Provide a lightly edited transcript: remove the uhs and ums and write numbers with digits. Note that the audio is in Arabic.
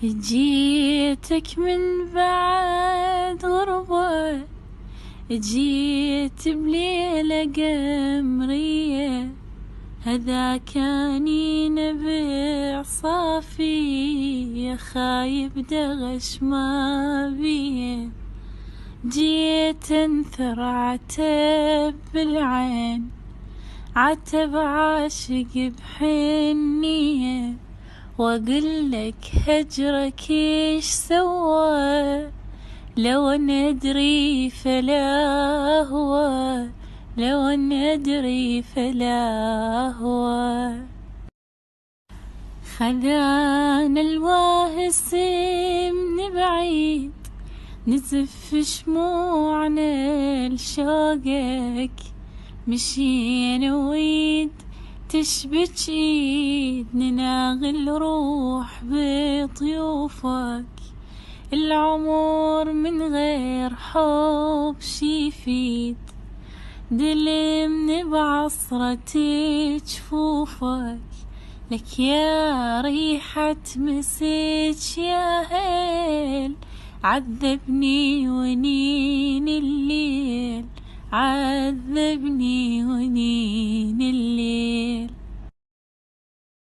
جيتك من بعد غربة، جيت بليلة قمرية، هذا كان نبع صافي خايب دغش ما بيه. جيت انثر عتب بالعين، عتب عاشق بحنية، واقولك هجرك ايش سوى، لو ندري فلا هو، لو ندري فلا هو. خذانا الواهس من بعيد، نزف شموعنا لشوقك، مشينا ويد تشبك ايد، نناغل روح بطيوفك. العمر من غير حب شي يفيد، دلمني بعصرة جفوفك. لك يا ريحة مسك يا هيل، عذبني ونين الليل، عذبني ونين الليل.